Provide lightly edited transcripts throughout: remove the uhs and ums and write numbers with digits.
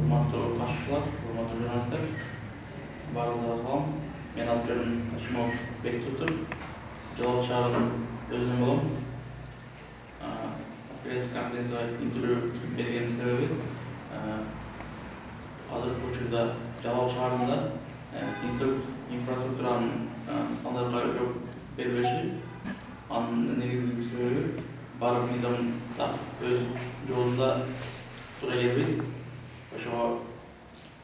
Урматтуу катышуучулар, урматтуу журналисттер, баарыңыздарга салам. Мен аты жөнүм Ташимов Бектуртур, Жалал ат шаарынын өзүнөн болом. Пресс-конференцияга интервью бергенин себеби азыркы учурда Жалал шаарында инфраструктуранын стандартка жооп берилбеши, анын негизги себеби баардык мыйзамдар өз жолунда туура келбейт. Ошого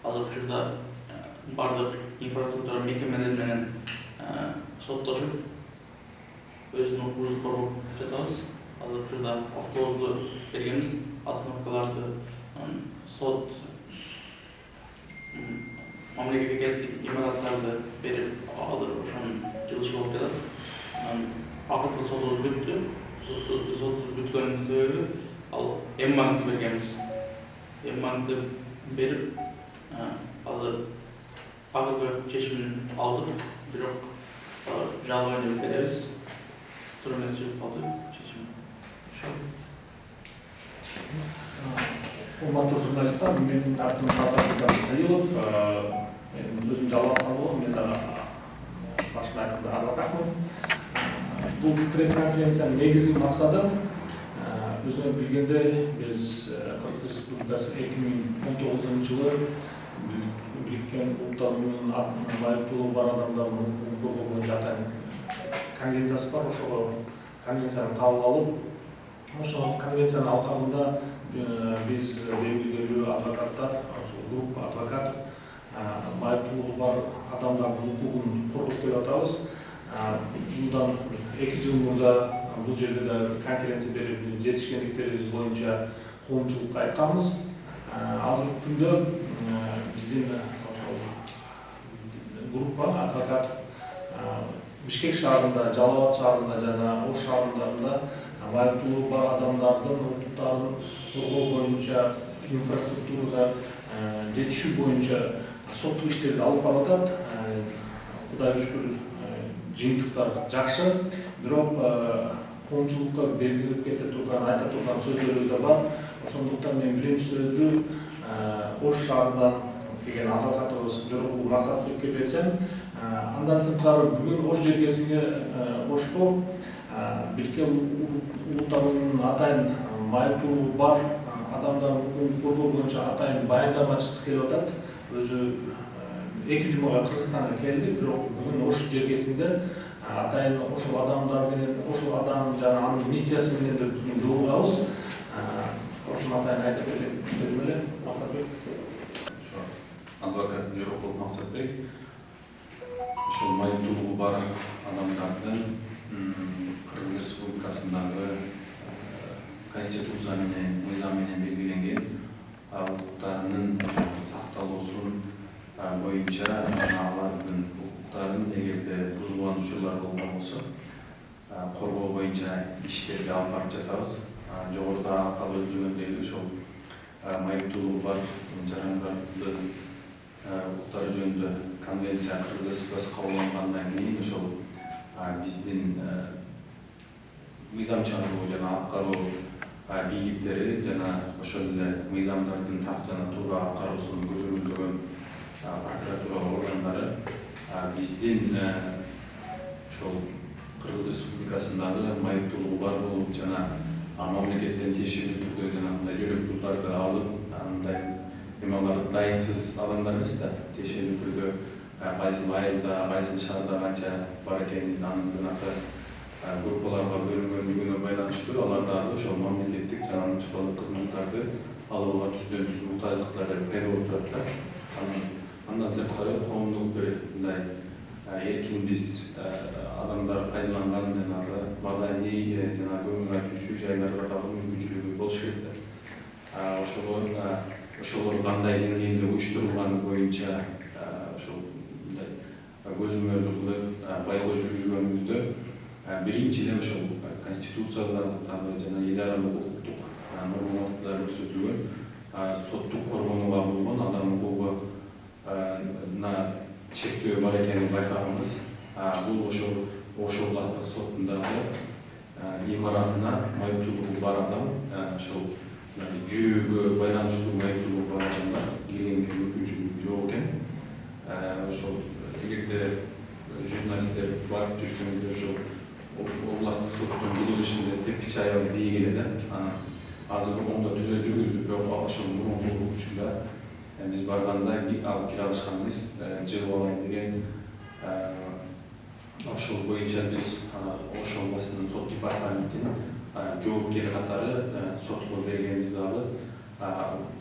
азыркы учурда баардык инфраструктура мекемелери менен соттошуп өзүнүн укугубузду коргоп жатабыз. Азыркы учурда автобусту бергенбиз, остановкаларды сот мамлекеттик имараттарды берип алып ошонун жылышы болуп жатат. Акыркы сотубуз бүттү. Сотубуз бүткөнүнүн себеби ал эммантты бергенбиз. Эммантты берип азыр акыркы чечимин алдык, бирок жалган деп беребиз. Туура эмес чыгып калды чечим. Урматтуу журналисттер, менин атым Абдулов, мен өзүм жалган болом, мен башында айткандай адвокатмын. Бул пресс-конференциянын негизги максаты өзүңөр билгендей биз Кыргыз Республикасы 2019 жылы Бириккен Улуттар Уюмунун майыптуулугу бар адамдардын укугун коргоо боюнча атайын конвенциясы бар. Ошол конвенцияны кабыл алып, ошол конвенциянын алкагында биз белгилүү адвокаттар, ошол группа адвокат майыптуулугу бар адамдардын укугун коргоп келип атабыз. Мындан 2 жыл мурда бул жерде да конференция берип жетишкендиктерибиз боюнча коомчулукка айтканбыз. Азыркы күндө биздин ошол группа адвокат Бишкек шаарында, Жалал ат шаарында жана Ош шаарында майыптуулугу бар адамдардын укуктарын коргоо боюнча инфраструктурага жетишүү боюнча соттук иштерди алып баратат. Кудайга шүгүр жыйынтыктар жакшы, бирок коомчулукка белгилеп кете турган, айта турган сөздөрүбүз да бар. Ошондуктан мен биринчи сөздү Ош шаарынан келген адвокатыбыз Жорокул Максатбекке берсем, андан сырткары бүгүн Ош жергесине Ошко Бириккен Улуттар Уюмунун атайын майыптуулугу бар адамдардын укугун коргоо боюнча атайын баяндамачысы келип атат. Өзү 2 жумага Кыргызстанга келди, бирок бүгүн Ош жергесинде атайын ошол адамдар менен, ошол адам жана анын миссиясы менен да бүгүн жолугабыз. Ошону атайын айтып кетем эле, Максатбек. Адвокат Жорокул Максатбек. Ошол майыптуулугу бар адамдардын Кыргыз Республикасындагы конституция менен, мыйзам менен белгиленген укуктарынын сакталуусун боюнча алардын укуктарын эгерде бузулган учурлар болгон болсо коргоо боюнча иштерди алып барып жатабыз. Жогоруда атап өтүлгөндөй ошол майыптуулугу бар жарандардын укуктары жөнүндө конвенция Кыргыз Республикасы кабылдангандан кийин ошол биздин мыйзам чыгаруу жана аткаруу бийликтери жана ошол эле мыйзамдардын так жана туура аткаруусун көзөмөлдөгөн прокуратура органдары биздин ошол Кыргыз Республикасындагы майыптуулугу бар болуп жана мамлекеттен тиешелүү түрдө жана мындай жөлөк пулдарды алып, мындай алар дайынсыз адамдар эмес да, тиешелүү түрдө кайсыл айылда, кайсыл шаарда канча бар экенин, анын жанагы группаларга бөлүнгөндүгүнө байланыштуу алар дагы ошол мамлекеттик жана муниципалдык кызматтарды алууга түздөн түз муктаждыктары пайда болуп турат да. Андан сырткары коомдук бир мындай эркин биз адамдар пайдаланган жанагы маданий жана көңүл ачуучу жайларга дагы мүмкүнчүлүгү болуш керек да. Ошолор кандай деңгээлде уюштурулганы боюнча ошол мындай көзөмөл кылып байкоо жүргүзгөнүбүздө биринчи эле ошол конституцияда дагы жана эл аралык укуктук нормаларда көрсөтүлгөн соттук коргонууга болгон адам укугуна чектөө бар экенин байкаганбыз. Бул ошол Ош областык сотундагы имаратына майыптуулугу бар адам ошол жүрүүгө байланыштуу майыптуулугу бар адамдар азыр оңдо түзө жүргүздүк, бирок ошол мурунку учурда биз барганда алып келе алышканбыз, жыгып алайын деген. Ошол боюнча биз Ош областынын сот департаментинин жоопкери катары сотко бергенбиз дагы.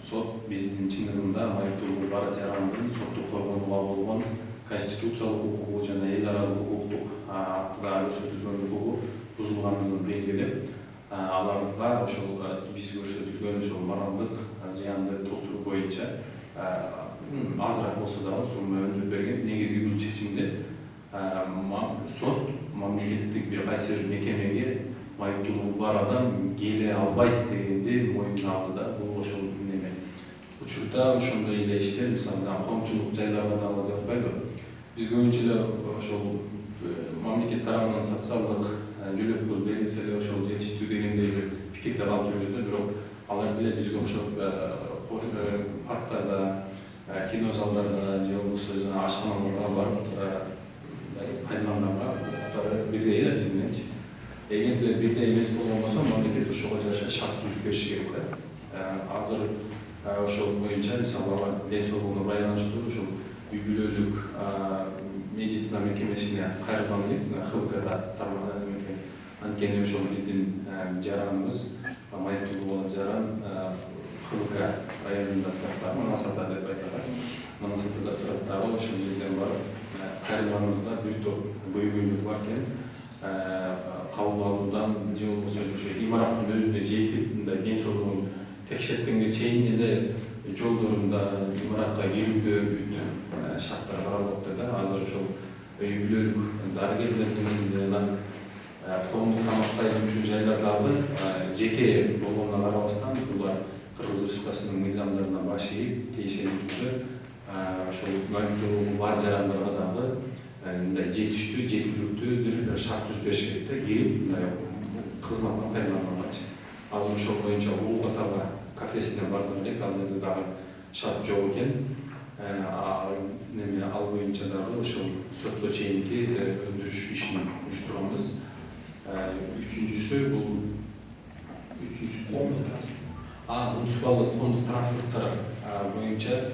Сот биздин чындыгында майыптуулуу бара жарандын соттук коргонууга болгон конституциялык укугу жана эл аралык укуктук актыда көрсөтүлгөн укугу бузулгандыгын белгилеп, аларга ошол биз көрсөтүлгөн ошол моралдык зыянды толтуруу боюнча азыраак болсо дагы сумма өндүрүп берген. Негизги бул чечимде сот мамлекеттик бир кайсы бир мекемеге майыптуулугу бар адам келе албайт дегенди моюнуна алды да. Бул ошол неме учурда ошондой эле иштер, мисалы коомчулук жайларда дагы деп атпайбы. Биз көбүнчө эле ошол мамлекет тарабынан социалдык жөлөкөл берилсе эле ошол жетиштүү дегендей бир пикирде калып жүргөздү. Бирок алар деле бизге ошол парктарда, кино залдарда же болбосо ашканаларга барып пайдаланганга укуктары бирдей эле биз мененчи. Эгерде бирдей эмес болгон болсо мамлекет ошого жараша шарт түзүп бериши керек да. Азыр ошол боюнча мисалы алар ден соолугуна байланыштуу ошол үй бүлөлүк медицина мекемесине кайрылган элек ХВКда анткени ошол биздин жараныбыз майыптуулугу болот жаран ХВК районунда турат, Манасата деп айтылат. Манасатада турат дагы ошол жерден барып кайрылганыбызда бир топ көйгөйлөр бар экен. Кабыл алуудан же болбосо ошо имараттын өзүнө жетип мындай ден соолугун текшерткенге чейин эле жолдорунда имаратка кирүүдө шарттар каралып атты да. Азыр ошол үй бүлөлүк дарыгерлер немесинде анан коомдук тамактай жүрүшү жайлардагы жеке болгонуна карабастан булар Кыргыз Республикасынын мыйзамдарына баш ийип тиешелүү түрдө ошол майыптуулугу бар жарандарга дагы мындай жетиштүү, жеткиликтүү бир шарт түзүп бериш керек да, кирип мындай кызматтан пайдаланганчы. Азыр ошол боюнча Улуу Катарга кафесине бардым элек, ал жерде дагы шарт жок экен. Ал боюнча дагы ошол сотко чейинки өндүрүш ишин уюштурганбыз. Үчүнчүсү бул муниципалдык коомдук транспорттор боюнча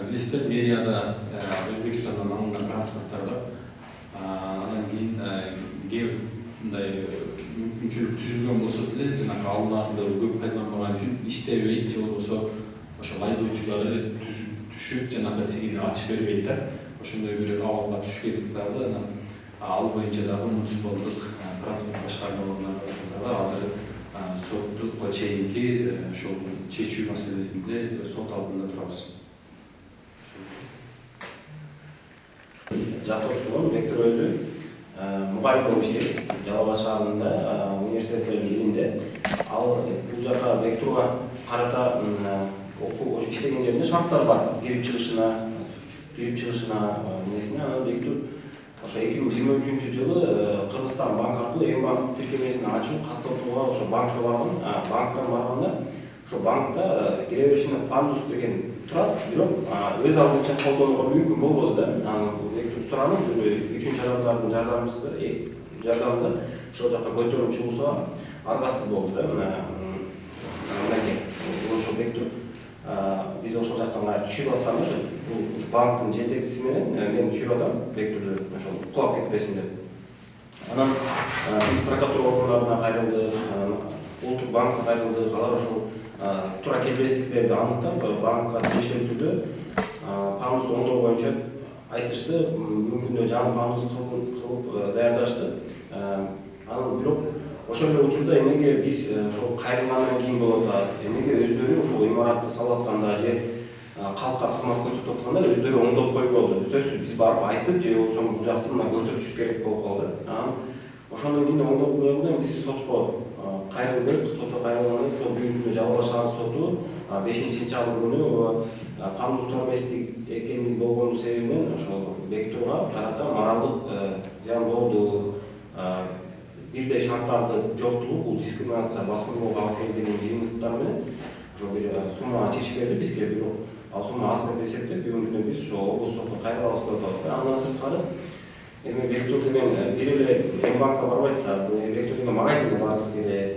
билесиздер, мэрияда Өзбекстандан алынган транспорттор бар. Анан кийин кээ мындай мүмкүнчүлүк түзүлгөн болсо деле жанагы алууларды көп пайдаланбаган үчүн иштебейт же болбосо ошол айдоочулары түшүп жанагы тигини ачып бербейт да. Ошондой бир абалга түшкөндүк дагы. Анан ал боюнча дагы муниципалдык транспорт башкармаларына дагы азыр соттукка чейинки ошол чечүү маселесинде сот алдында турабыз. Жактырсугун Бектур өзү мугалим болуп иштейт. Жалал Абад шаарында университеттердин биринде. Ал бул жака Бектурга карата окуу иштеген жеринде шарттар бар. Кирип чыгышына несине. Анан Бектур ошо 2023 жылы Кыргызстан банк аркылуу М-банк тиркемесин ачып каттоотууга ошо банкка барган. Банктан барганда ошо банкта кире беришинде пандус деген турат, бирок өз алдынча колдонууга мүмкүн болбоду да. Анан Бектур суранып, үчүнчү адамдардын жардамында ошол жака көтөрүлүп чыгуусуга аргасыз болду да. Мынакей ошо Бектур биз ошол жактан кайра түшүп атканда ошо банктын жетекчиси менен мен түшүп атам, Бектурду ошол кулап кетпесин деп. Анан биз прокуратура органдарына кайрылдык, улуттук банкка кайрылдык. Алар ошол туура келбестиктерди аныктап, банкка тиешелүү түрдө пандусту оңдоо боюнча айтышты, мүмкүн жаңы пандус кылып даярдашты. Анан бирок ошол эле учурда эмнеге биз ошол кайрылгандан кийин болот, эмнеге өздөрү ошол имаратты салып атканда же калкка кызмат көрсөтүп атканда өздөрү оңдоп койболду. Сөзсүз биз барып айтып же болбосо бул жакты мына көрсөтүш керек болуп калды. Ошондон кийин оңдоп койгондон кийин биз сотко кайрылдык. Сотко кайрылганда сот бүгүнкү Жалал Абад шаардык соту 5-сентябрь күнү пандус эместик экендиги болгону себебинен ошол Бектурга карата моралдык зыян болду, бирдей шарттарды жоктугу, бул дискриминация, басмырлоого алып келди деген жыйынтыктар менен ошо бир сумма чечип берди бизге. Бирок ал сумма аз деп эсептеп бүгүнкү күнү биз ошо облус сотуна кайрылабыз деп атабыз. Андан сырткары эми Бектур деген бир эле М-банкка барбайт да, Бектур деген магазинге баргысы келет.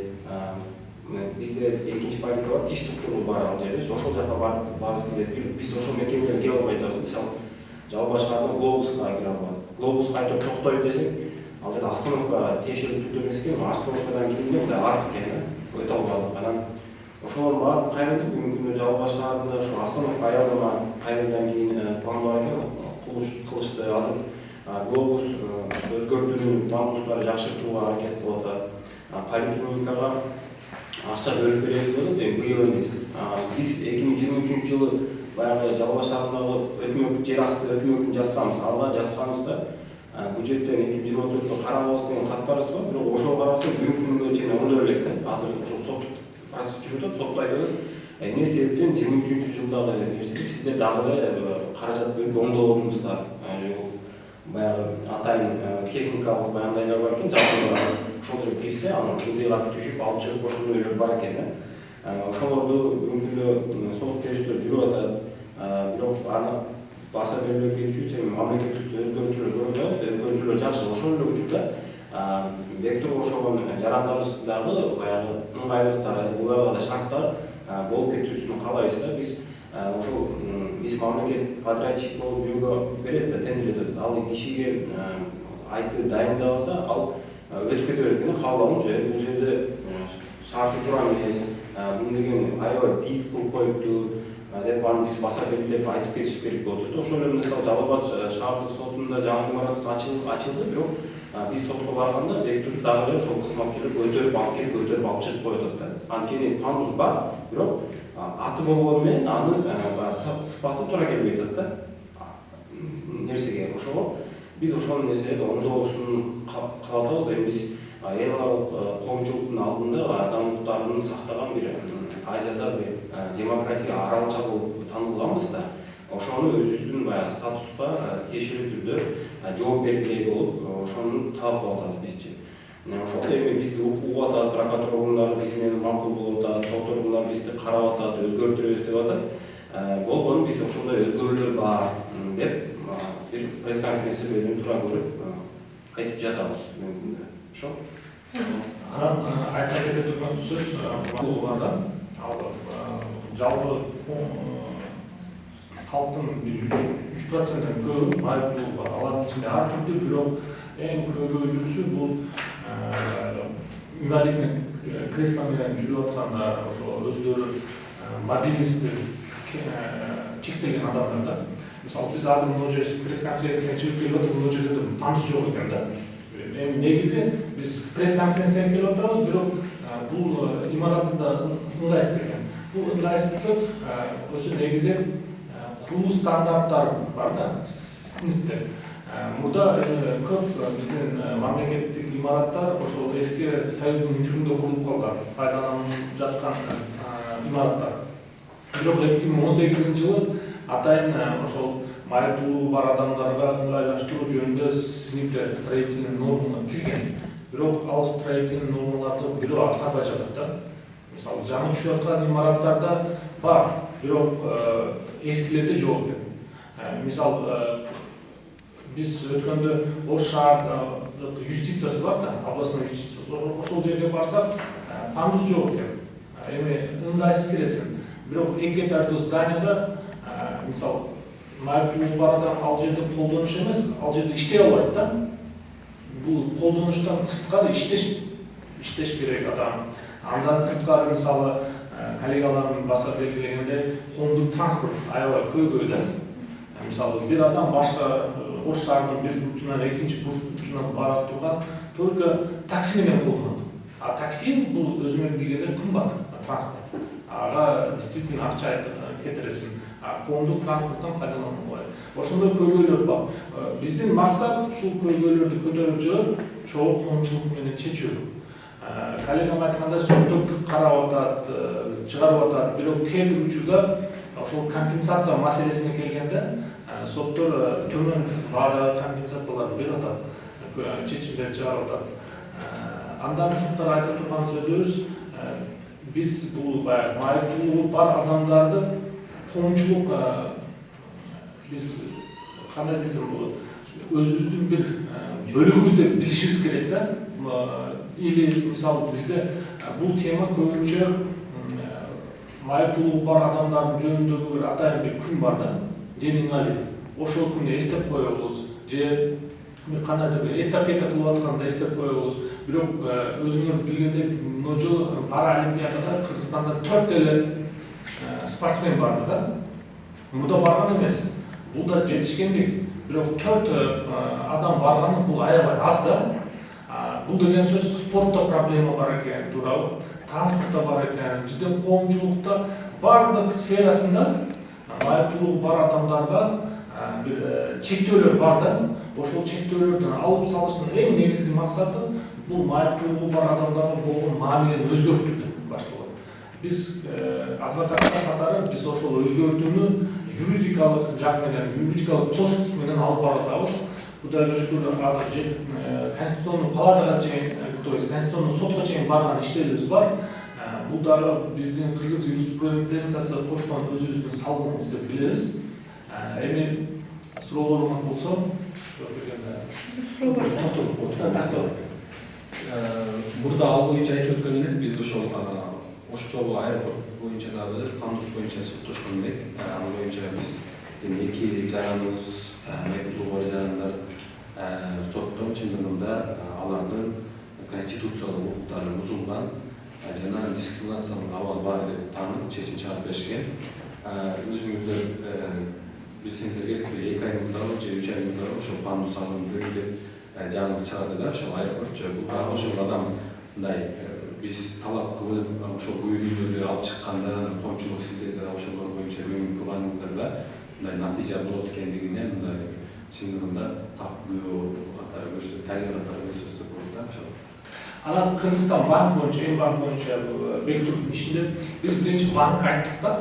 бизде экинчи поликлиника бар, тиш доктуру бар ал жерде. Ошол жака барыбыз келет. Биз ошол мекемелерге келе албай атабыз. Мисалы, Жалал шаарында глобуска кире албайт. Глобуска айтып токтой десек, ал жерде остановка тиешелүү түрдө эмес экен, остановкадан кийин мындай артык экен, өтө албадык. Анан ошолор барып кайрылды. Бүгүнкү күндө Жалал шаарында ошо остановка аялдама кайрылдан кийин пландар экен, кылышты. Азыр глобус өзгөртүүнүн бандустары жакшыртууга аракет кылып атат. Поликлиникага акча бөлүп беребиз деп атат. Быйыл эмес. Биз 2023 жылы баягы Жалал шаарындагы өкмөт жер асты өкмөтүн жазганбыз. Алга жазганбызда бюджеттен 2024 карабыз деген каттарыбыз бар. Бирок ошого карабастан бүгүнкү күнгө чейин оңдой элек да. Азыр ошо соттук процесс жүрүп атат, соттойбуз. Эмне себептен 23 жылдагы нерсе сиздер дагы каражат бөлүп оңдободуңуздар. Баягы атайын техникалык баяндайлар бар экен, жакында ошол жерге кирсе, анан кылдыйга түшүп алып чыгып ошондойлор бар экен. Ошолорду бүгүнкү күндө сот териштөө жүрүп атат. Бирок аны баса берилип келүү үчүн мамлекеттик өзгөртүүлөр көрүп атабыз. Өзгөртүүлөр жакшы. Ошол эле учурда бектур ошогон жарандарыбыз дагы баягы ыңгайлыктар, буга шарттар болуп кетүүсүн каалайбыз да. Биз мамлекет подрядчик болуп бирөөгө берет да, тендер. Ал кишиге айтып дайындабаса, ал өтүп кете берет экен. Кабыл алыңчы, бул жерде шарты туура эмес, бул деген аябай бийик кылып коюпту деп аны биз баса белгилеп айтып кетиш керек болуп турду. Ошол эле мисалы Жалал Абад шаардык сотунда жаңы имарат ачылды, бирок биз сотко барганда бектур дагы эле ошол кызматкерлер көтөрүп алып чыгып коюп атат да. Анткени пандус бар, бирок аты болгону менен аны сыпаты туура келбей атат да. Нерсеге ошого биз ошол нерселерди оңдоосун кылып атабыз да. Биз эл аралык коомчулуктун алдында адам укуктарын сактаган бир Азияда бир демократия аралча болуп танылганбыз да. Ошону өзүбүздүн баягы статуска тиешелүү түрдө жооп бергилей болуп, ошону талап кылып атабыз бизчи. Ошол эми бизди угуп атат, прокуратура органдары биз менен макул болуп атат, сот органдары бизди карап атат, өзгөртүрөбүз деп атат. Болгону биз ошондой өзгөрүүлөр бар деп бир пресс-конференция берүүнү туура көрүп айтып жатабыз бүгүнкү күндө. Ошо. Анан айта кете турган сөз бул барда жалпы халктын 3%-тен көбү айыптуу бар. Алардын ичинде ар түрдүү, бирок эң көбүнчүсү бул инвалиддик кресло менен жүрүп аткандар, ошо өздөрү мобильности чектелген адамдар да. Мисалы биз азыр могу жерде пресс-конференцияга чыгып келип атып, могу жерде пандус жок экен да. Эми негизи биз пресс-конференцияга келип атабыз, бирок бул имараттында ыңгайсыз экен. Бул ыңгайсыздык ошо негизи куруу стандарттар бар да, сниттер. Мурда көп биздин мамлекеттик имараттар ошол эски союздун учурунда курулуп калган, пайдаланылып жаткан имараттар. Бирок 2018 жылы атайын ошол майыптуулугу бар адамдарга ыңгайлаштыруу жөнүндө сниттер строительный нормалар кирген. Бирок ал строительный нормаларды бирөө аткарбай жатат да. Мисалы, жаңы түшүп аткан имараттарда бар, бирок эскилерде жок экен. Мисалы, биз өткөндө Ош шаардык юстициясы бар да, областной юстициясы. Ошол жерге барсак, пандус жок экен. Эми ыңгайсыз киресиң. Бирок эки этаждуу зданияда, мисалы, майыптуулугу бар адам ал жерде колдонуш эмес, ал жерде иштей албайт да. Бул колдонуштан сырткары иштеш керек адам. Андан сырткары мисалы коллегаларым баса белгилегендей коомдук транспорт аябай көйгөй да. Мисалы бир адам башка Ош шаарынын бир бурчунан экинчи бурчуна бара турган только такси менен колдонот. А такси бул өзүңөр билгендей кымбат транспорт. Ага действительно акча кетиресиң. Коомдук транспорттон пайдаланбай. Ошондой көйгөйлөр бар. Биздин максат ушул көйгөйлөрдү көтөрүп чыгып, чогуу коомчулук менен чечүү. Коллегам айткандай соттук карап атат, чыгарып атат. Бирок кээ бир учурда ошол компенсация маселесине келгенде соттор төмөн баадагы компенсацияларды берип атат, чечимдерди чыгарып атат. Андан сырткары айта турган сөзүбүз, биз бул майыптуулугу бар адамдарды коомчулук биз кандай десем болот, өзүбүздүн бир бөлүгүбүз деп билишибиз керек да. Или мисалы бизде бул тема көбүнчө майыптуулугу бар адамдардын жөнүндөгү бир атайын бир күн бар да, ден инвалид. Ошол күнү эстеп коебуз, же кандайдыр бир эстафета кылып атканда эстеп коебуз. Бирок өзүңөр билгендей, мына жолу Паралимпиадада Кыргызстандан 4 эле спортсмен барды да. Муда барган эмес. Бул да жетишкендик. Бирок 4 адам барганы бул аябай аз да. Бул деген сөз спортто проблема бар экен, туурабы? Транспортта бар экен, биздин коомчулукта бардык сферасында майыптуулугу бар адамдарга бир чектөөлөр бар да. Ошол чектөөлөрдөн алып салыштын эң негизги максаты бул майыптуулугу бар адамдарга болгон мамилени өзгөртүүдөн башталат. Биз адвокаттар катары биз ошол өзгөртүүнү юридикалык жак менен, юридикалык плоскость менен алып баратабыз. Кудайга шүгүр, азыр Конституционный палатага чейин, то есть Конституционный сотко чейин барган иштерибиз бар. Бул дагы биздин кыргыз юриспруденциясы коштон өзүбүздүн салымыбыз деп билебиз. Эми суроолоруңуз болсо, Burada al boyunca aytып өткөн элек биз ошол Оштогу аэропорт боюнча дагы пандус боюнча соттошкон элек. Ал боюнча биз эки жараныбыз, майыптуулугу бар жарандар соттон чындыгында алардын конституциялык укуктары бузулган жана дискриминациялык абал бар деп таанып чечим чыгарып беришкен. Өзүңүздөр билсеңиздер керек, 2 ай мурда же 3 ай мурда ошол пандус алынды деп жаңылык чыгарды да, ошол аэропорт жөө ошол адам мындай биз талап кылып ошол буйрууну алып чыкканда коомчулук сиздерде ошолор боюнча көңүл бурганыңыздар да мындай натыйжа болот экендигине мындай чындыгында так күбө катары көрсөтүп, далил катары көрсөтсөк болот да ошол. Анан Кыргызстан банк боюнча, эң банк боюнча Бектурдун ишинде биз биринчи банкка айттык да,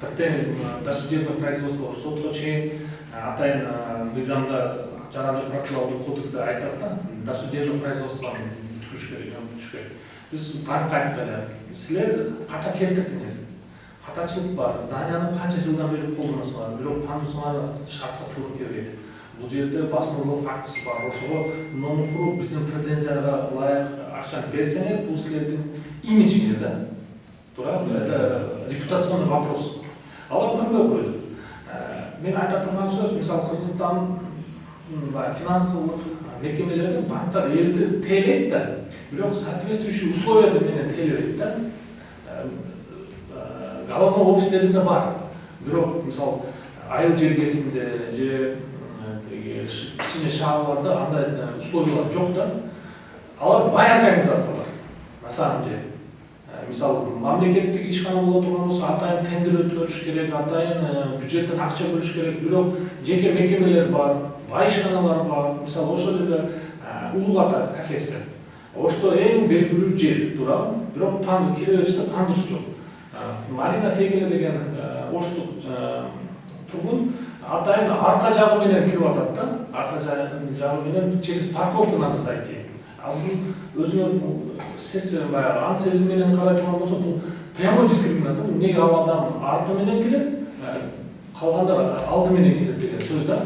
бирден досудебный производство сотко чейин атайын мыйзамда Жарандык процессуалдык кодексте айтат да, досудебный производствону түзүш керек. Биз банкка айттык эле, силер ката келтирдиңер. Катачылык бар, зданияны канча жылдан бери колдоносуңар, бирок пандусуңар шартка туура келбейт. Бул жерде басмырлоо фактысы бар, ошого муну куруп биздин претензияга ылайык акчаны берсеңер, бул силердин имиджиңер да. Туура, это репутационный вопрос. Алар көнбөй койду. Мен айта турган сөз, мисалы Кыргызстан финансылык мекемелердин банктар элди тейлейт да, бирок соответствующий условия менен тейлебейт да. Головной офистеринде бар. Бирок мисалы айыл жергесинде же кичине шаарларда андай условиялар жок да. Алар бай организациялар. На самом деле, мисалы мамлекеттик ишкана боло турган болсо атайын тендер өткөрүш керек, атайын бюджеттен акча бөлүш керек, бирок жеке мекемелер бар, бай ишканалар бар. Мисалы ошол жерде Улуу Ата кафеси. Ошто эң белгилүү жер, туурабы? Бирок кире бериште пандус жок. Марина Фегеле деген оштук тургун атайын арка жагы менен кирип атат да. Арка жагы менен через парковку надо зайти. Ал бул өзүнүн баягы ан сезим менен карай турган болсо, бул прямой дискриминация. Эмнеге ал адам арты менен келет, калгандар алды менен келет деген сөз да.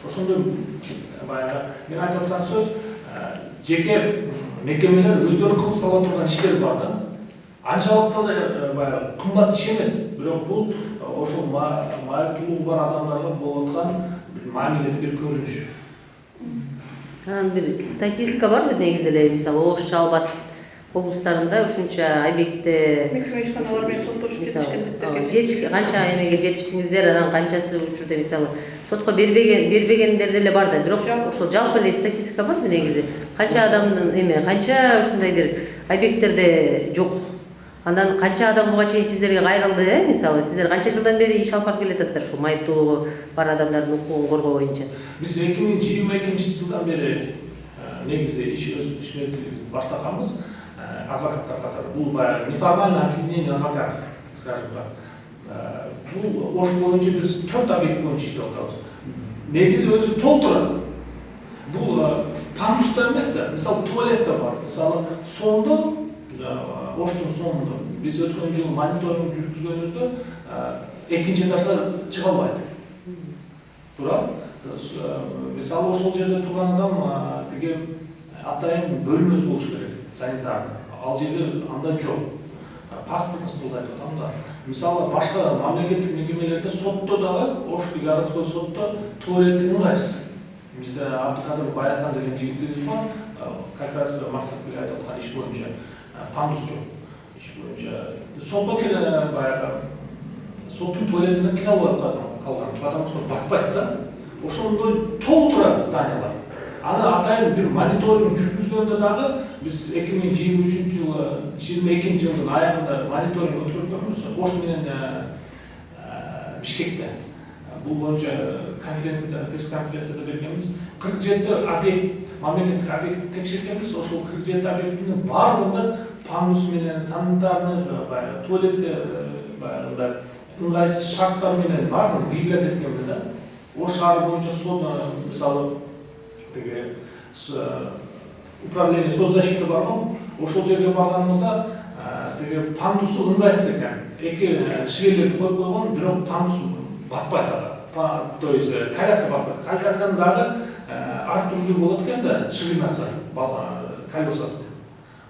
Ошондой баягы мен айтып аткан сөз, жеке мекемелер өздөрү кылып сала турган иштер бар да. Анчалык да баягы кымбат иш эмес, бирок бул ошол майыптуулугу бар адамдарга болуп аткан мамиле бир көрүнүш. Анан бир статистика бар негизи эле, мисалы Ош, Жалбат облустарында ушунча объектте микро ишканалар менен соттошуп жетишкен, канча эмеге жетиштиңиздер, анан канчасы учурда мисалы сотко бербегендер деле бар да, бирок ошол жалпы эле статистика бар негизи. Канча адамдын канча ушундай бир объекттерде жок. Андан канча адам буга чейин сиздерге кайрылды, мисалы сиздер канча жылдан бери иш алып барып келатасыздар ушул майыптуулугу бар адамдардын укугун коргоо боюнча? Биз 2022 жылдан бери негизи иш менен баштаганбыз. Адвокаттар катары. Бул баягы неформальное объединение адвокатов, скажем так. Бул Ош боюнча биз 4 объект боюнча иштеп атабыз. Негизи өзү толтурат. Бул пандуста эмес да, мисалы туалет да бар. Мисалы сондо, Оштун сондо биз өткөн жыл мониторинг жүргүзгөнүбүздө экинчи этажда чыга албайт. Туура? Мисалы ошол жерде турган адам тиги атайын бөлмөсү болуш керек, санитарный. ал жерде андай жок. Паспортный столда айтып атам да. Мисалы башка мамлекеттик мекемелерде сотто дагы, Ош городской сотто туалет ыңгайсыз. Бизде Абдыкадыр Баястан деген жигитибиз бар. Как раз Максат Биле айтып аткан иш боюнча пандус жок. Иш боюнча сотто келе баягы соттун туалетине кире албай калган, потому что батпайт да. Ошондой толтура зданиялар. Аны атайын бир мониторинг жүргүзгөндө дагы биз 2023-жылы 22-жылдын аягында мониторинг өткөргөнбүз Ош менен Бишкекте. Бул боюнча конференцияда, пресс-конференцияда бергенбиз. 47 объект, мамлекеттик объект текшерткенбиз. Ошол 47 объекттин баардыгында пандус менен санитарный туалетке баягы ыңгайсыз шарттар менен баардыгын выявлять эткенбиз да. Ош шаары боюнча сот, мисалы теге управление соцзащиты бар го, ошол жерге барганыбызда теге пандусу ыңгайсыз экен. Эки швелерди коюп койгон, бирок пандусу батпайт ага. То есть коляска батпайт. Колясканын дагы ар түрдүү болот экен да, ширинасы, колесасы.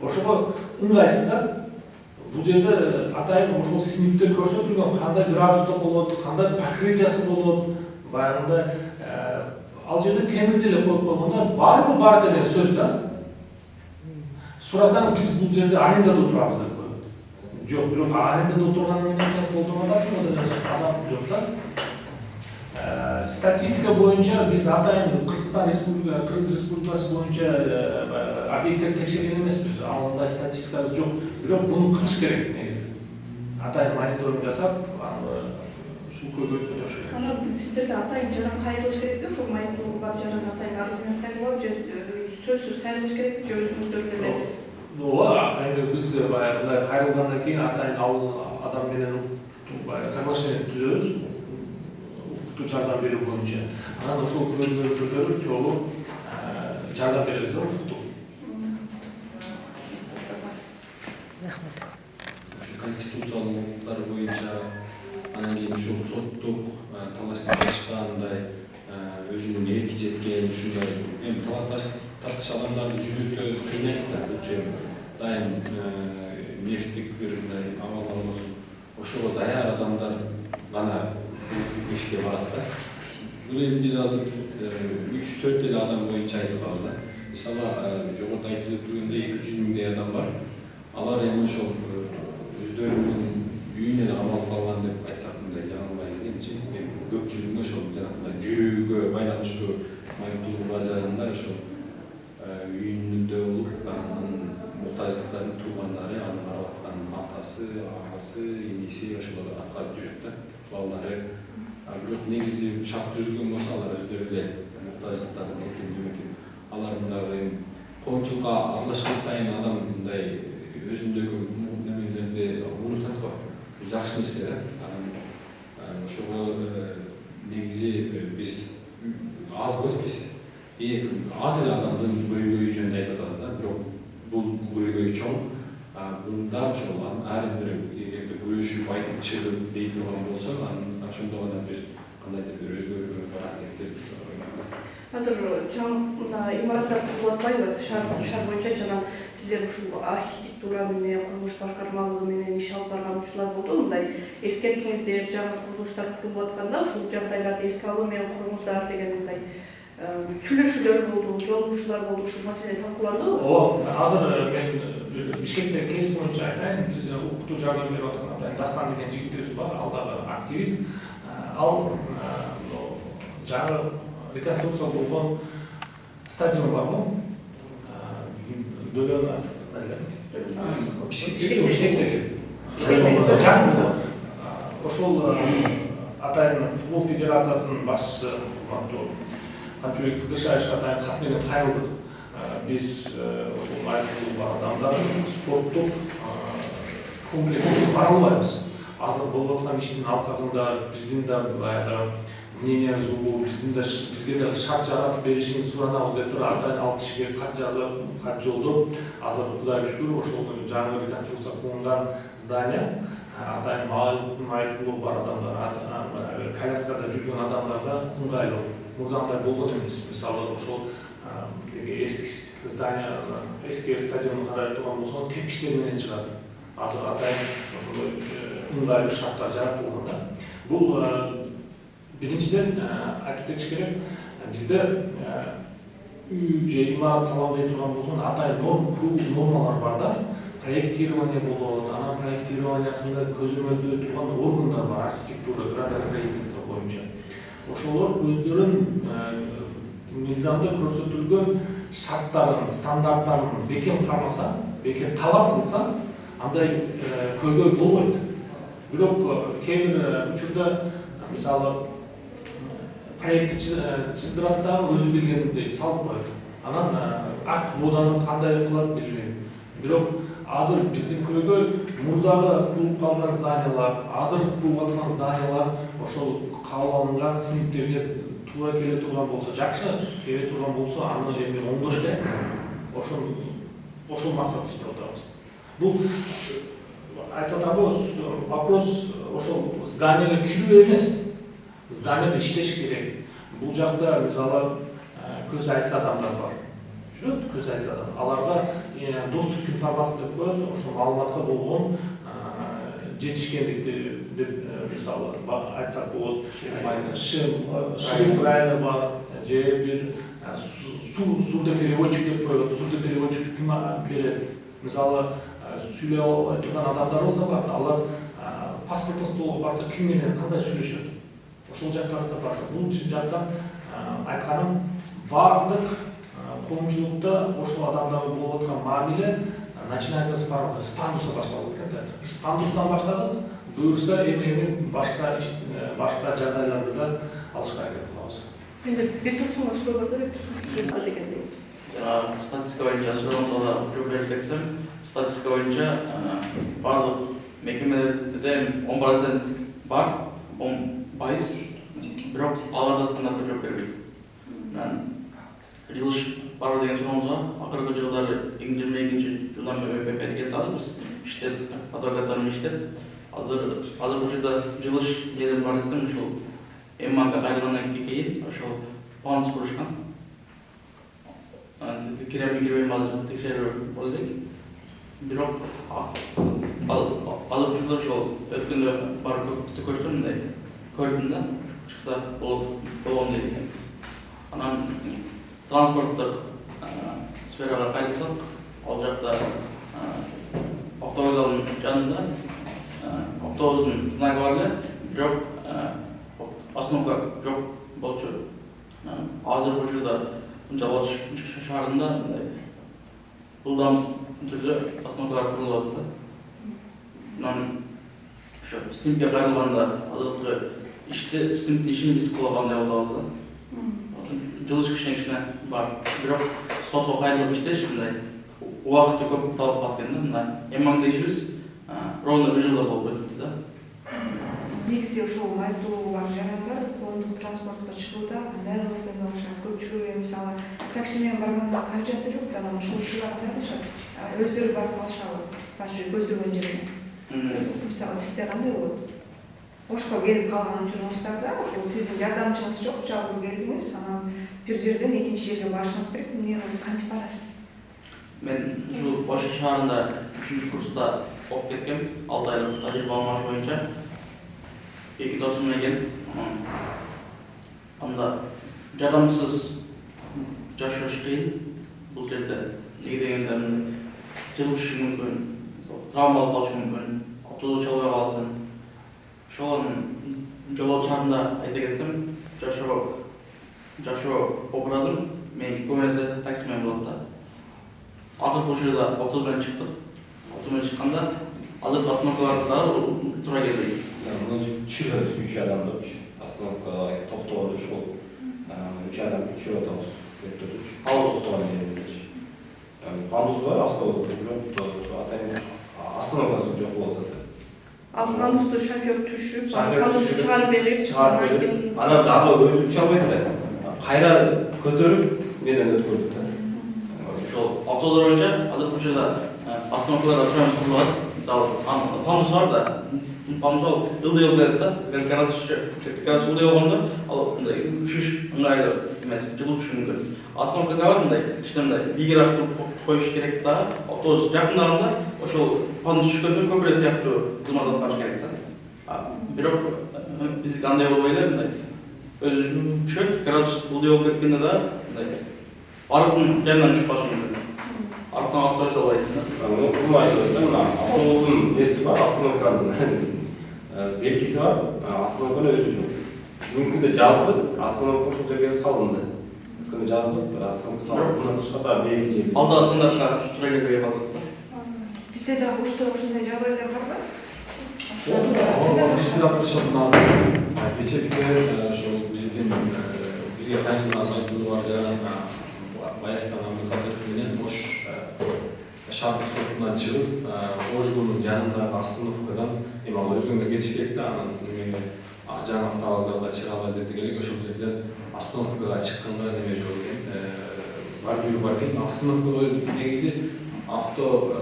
Ошого ыңгайсыз да. Бул жерде атайын ошол симптер көрсөтүлгөн, кандай градуста болот, кандай покрытиясы болот, баягындай ал жерде темирди эле коюп койгондо барбы бар деген сөз да. Сурасаң биз бул жерде арендада турабыз деп коет. Жок, бирок арендада отурган менен сен колдонуп атасың деген адам жок да. Статистика боюнча биз атайын Кыргыз Республикасы боюнча объекттер текшерген эмеспиз. Алдында статистикабыз жок. Бирок муну кылыш керек негизи. Атайын мониторинг жасап, ушул көбөйтүп жашоо керек. Аны сиздерде атайын жаран кайрылыш керекпи? Ошол мониторингга жаран атайын арыз менен кайрылып, же сөзсүз кайрылыш керекпи, же өзүңүздөр деле? Ооба, эми биз баягындай кайрылгандан кийин атайын адам менен соглашение түзөбүз. Укуктуу жардам берүү боюнча. Анан ошол күбөлөрдү жолу жардам беребиз да укуктуу. Конституциялык укуктар боюнча анан кийин ушул соттук талаштар тартышкандай өзүнүн эрки жеткен ушундай эми тартыш адамдарды жүргүзүү кыйнайт да. Бул дайым нефтик бир мындай абал болсун. Ошого даяр адамдар гана ишке барат да. Бул эми биз азыр 3-4 эле адам боюнча айтып атабыз да. Мисалы жогоруда айтылып тургандай 200 миңдей адам бар. Алар эми ошол өздөрүнүн үйүнө эле камалып калган деп айтсак мындай жаңылбай дегенчи. Көпчүлүгү ошол жанагындай жүрүүгө байланыштуу майыптуулугу бар жарандар ошол үйүндө болуп, анын муктаждыктарын туугандары, анын карап аткан атасы, агасы, иниси ошолор аткарып жүрөт да. Балдары. Бирок негизи шарт түзүлгөн болсо алар өздөрү эле муктаждыктарын экендүү. Алардын дагы коомчулукка аралашкан сайын адам мындай өзүндөгү немелерди унутат го. Жакшы нерсе да. Ошого негизи биз аз көзбүз. Аз эле адамдын көйгөйү жөнүндө айтып атабыз да. Бирок бул көйгөй чоң. Бунда ошол ар бир эгерде күрөшүп айтып чыгып дей турган болсо, анан ошондо гана бир кандайдыр бир өзгөрүү барат деп ойлойм. Азыр жаңы имараттар курулуп атпайбы? Шаар боюнча жана сиздер ушул архитектура менен курулуш башкармалыгы менен иш алып барган учурлар болду. Мындай эскерткиңиздер жаңы курулуштар курулуп атканда ушул жагдайларды эске алуу менен куруңуздар деген мындай сүйлөшүүлөр болду, жолугушуулар болду, ушул маселе талкууланды. Ооба, азыр мен Бишкекте кейс боюнча айтайын, биз укуктуу жардам берип аткан атайын Дастан деген жигитибиз бар, ал дагы активист. Ал жаңы реконструкция болгон стадион бар го. Бишкектеги. Ошол атайын футбол федерациясынын башчысы Камчыбек Кыдышаевичке атайын кат менен кайрылдык. Биз ошол айылдуу бар адамдар спорттук комплекске бара албайбыз. Азыр болуп аткан иштин алкагында биздин да баягы мнениябыз угуп, бизге да шарт жаратып беришиңизди суранабыз деп туруп атайын 6 кишиге кат жазып, кат жолдоп, азыр Кудайга шүгүр ошол жаңы реконструкция кылынган здание атайын майыптуулугу бар адамдар, коляскада жүргөн адамдарга ыңгайлуу. Мурдагыдай болгон эмес. Мисалы ошол деги эски здание, эски стадионду карай турган болсо тепкичтер менен чыгат. Атайын ыңгайлуу шарттар жаратылган да. Бул биринчиден айтып кетиш керек, бизде үй же имарат салам дей турган болсо атайын нормалар бар да. Проектирование болот, анан проектированиясында көзөмөлдөө турган органдар бар, архитектура, градостроительство боюнча. Ошолор өздөрүн мыйзамда көрсөтүлгөн шарттарын, стандарттарын бекем кармаса, бекем талап кылса, андай көйгөй болбойт. Бирок кээ бир учурда мисалы проектти чыздырат да өзү билгендей салып коет. Анан акт вводаны кандай кылат билбейм. Бирок азыр биздин көйгөй мурдагы курулуп калган зданиялар, азыр курулуп аткан зданиялар ошол кабыл алынган сиңиптерге туура келе турган болсо жакшы, келе турган болсо аны эми оңдош керек. Ошол максатта иштеп атабыз. Бул айтып атабыз, вопрос ошол зданияга кирүү эмес, зданияда иштеш керек. Бул жакта мисалы көз айсыз адамдар бар. Жүрөт көз айсыз адам. Аларга доступ к информации деп коет, ошол маалыматка болгон жетишкендикти деп мисалы айтсак болот. Шрифт району бар, же бир сурдопереводчик деп коет. Сурдопереводчик ким берет? Мисалы сүйлөй албай турган адамдар болсо бар, алар паспорттун столуна барса ким менен кандай сүйлөшөт? Ошол жактарда бар. Бул жактан айтканым бардык коомчулукта ошол адамдарга болуп аткан мамиле начинается с пандуса башталат экен. Биз пандустан баштадык, буюрса эми башка жагдайларды да алышка аракет кылабыз. Енді бетурсуңа суроо бар дегендей. Статистика боюнча сурооңузга жооп берип кетсем, статистика боюнча барлык мекемелерде 10% бар, 10%, бирок аларда стандарт жооп бербейт. Жылыш бар деген сурооңузга акыркы жылдары 2022 жылдан бери берекет алабыз. Иштеп, адвокаттарым иштеп, азыр учурда жылыш жерден бар десем, ушул ММАга кайрылгандан кийин ошол пандус курушкан. Кирем кирбейм азыр текшерүү болду элек. Бирок азыр учурда ошол өткөндө барып көрсөм мындай көрдүм да, чыкса болгон дейт экен. Анан транспорттук сферага кайтсак, ал жакта автовокзалдын жанында автобустун знаги бар эле, бирок остановка жок болчу. Азыркы учурда Жалоч шаарында жылдам түрдө остановкалар курулуп атат. Анан ошо снимке кайрылганда азыркы снимктин ишин биз кылгандай болобуз да. Жылыш кичине бар, бирок сотко кайрылып иштеш мындай убакытты көп талап кылат экен да. Мына эммаңда ишибиз ровно 1 жылда болуп кетти да. Негизи ошол майыптуулугу бар жарандар коомдук транспортко чыгууда кандай кылып алышат? Көпчүлүгү мисалы такси менен барганда каражаты жок, анан ошолчулар кандай кылышат? Өздөрү барып алышабы? Башкы көздөгөн жерине. Мисалы сизде кандай болот? Ошко келип калган учуруңуздарда ошол сиздин жардамчыңыз жок, жалгыз келдиңиз, анан бир жерден экинчи жерге барышыңыз керек, эмне кантип барасыз? Мен ушул Ош шаарында 3-курста окуп кеткем, 6 айлык тажрыйба боюнча. 2 досум менен келип, анда жардамсыз жашаш кыйын. Бул жерде неге дегенде жылышы мүмкүн, травмалык болушу мүмкүн, автобус чалбай калсын. Ошолордун жол чарында айта кетсем, жашоо окурадым. Мен көбүнесе такси менен болот да. Акыркы учурда автобус менен чыктык. Автобус менен чыкканда азыр остановкаларда туура келбейт. Түшүрөбүз 3 адамды остановкага токтогонду ушул 3 адам түшүрүп атабыз. Ал токтогон жерде. Пандус бар, автобус бирок атайын остановкасы жок болот заты. Ал пандусту шофер түшүп, пандусту чыгарып берип, анан дагы өзү түшө албайт да. Кайра көтөрүп менен өткөрдүк да. Ошол автобустар боюнча азыр учурда остановкаларда турам курулат. мысалы пандус бар да, мысалы ылдый болуп да, градус ылдый болгондо ал мындай үшүш ыңгайлуу эмес, жылуу түшүшү мүмкүн. Остановкага бар мындай, кичине мындай бийигирээк коюш керек да, автобус жакындарында ошол пандус түшкөндө көпүрө сыяктуу кызмат аткарыш керек да. Бирок биздики андай болбой эле мындай өзү түшөт, градус ылдый болуп кеткенде да мындай арыктын жанынан түшүп калышы мүмкүн. Арыктан алып кете албайсың да. Bunu айтып мына автобустун несі бар, остановканын белгisi бар, остановканы өзі жоқ. Мүмкін де жазды, остановка ошол жерге салынды. Өткөнде жазды, остановка салынды. Мына тышката белги жер. Алда сындашка сүрөлгө калдык да. Бизде да ушундай жагдайлар барбы? Bizde yapmışlar geçekte şu bizge kaynaklanan bulvarca Bayastan Amerika'da boş şarkı sotundan çıkıp Ojgun'un yanında Astunovka'dan imal özgünde geçecekti ama Can Hafta çıkalı dedi gelip öşübüzekler Astunovka'da çıkkanda neme jolgen var jürü barken Astunovka'da özgün negizi avto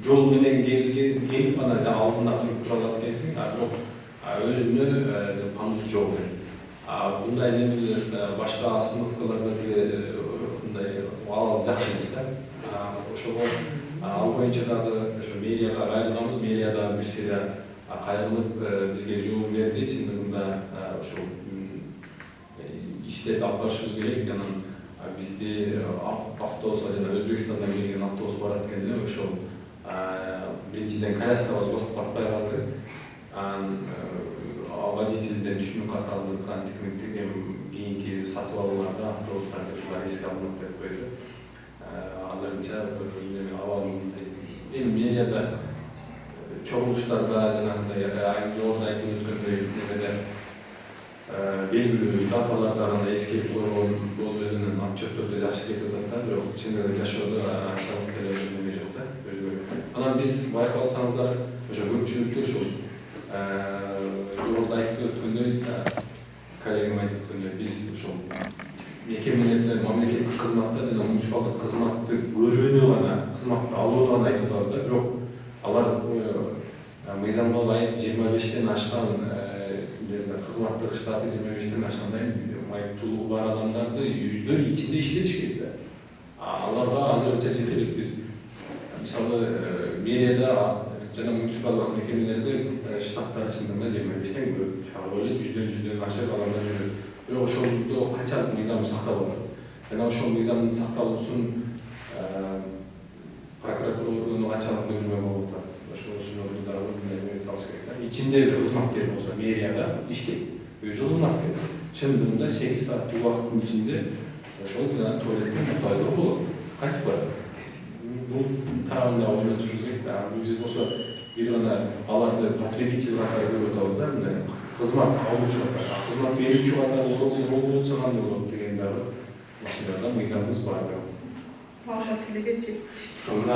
jol menен gelip bana da altında turup turalap gelsin, bирок özünü pandus жол. Bunday başka astunovkalarda bunday al жакшы эмес да. Ошого ал боюнча дагы ошо мэрияга кайрылганбыз, мэрия дагы бир сыйра кайрылып бизге жооп берди. Чындыгында ошо иштеп алып барышыбыз керек. Анан бизде автобусга жана Өзбекстандан келген автобус барат экен эле ошол биринчиден коляскабыз басып барпай калды. Водительден түшүнүк каталдыккан кийинки сатып алууларда автобустарды ушулар эске алынат деп койду. Азырынча эми мэрияда чогулуштарда жанагындай айым жогоруда айтып өткөндөй немеде белгилүү даталарда гана эскертип койгон болуп эле отчеттөрдө жакшы кетип атат да, бирок чындыгында жашоодо анчалык деле неме жок да, өзгөрүү. Анан биз байкалсаңыздар ошо көпчүлүктү ушул жогоруда айтып өткөндөй, коллегам айтып өткөндөй, биз ушул мекемелерде мамлекеттик кызматта жана муниципалдык кызматты көрүүнү гана, кызматты алууну гана айтып атабыз да, бирок алар мыйзамга ылайык 25тен ашкан кызматтык штаты 25тен ашкандай майыптуулугу бар адамдарды өздөрү ичинде иштетиш керек да. Аларга азырынча жете элек биз мисалы мэрияда жана муниципалдык мекемелерде штаттар чындыгында 25тен көп, чагып эле 100дөн ашып аларда жүрөт. Бирок ошолдо канчалык мыйзам сакталып атат. Жана ошол мыйзамдын сакталуусун прокуратура органы канчалык өзүмө болуп атат. Ошону дагы эме салыш керек да. Ичинде бир кызматкер болсо мэрияда иштейт. Өзү кызматкер. Чындыгында 8 сааттык убакыттын ичинде ошол туалеттен муктаждыгы болот. Кайтып барат. Бул тарабында ойлонушубуз керек да. Биз болсо бир гана аларды потребитель катары көрүп атабыз да, мындай кызмат алуучу катары, кызмат берүүчү катары болсо кандай болот деген дагы маселелерде мыйзамыбыз бар. Ваша следователь. Ошондо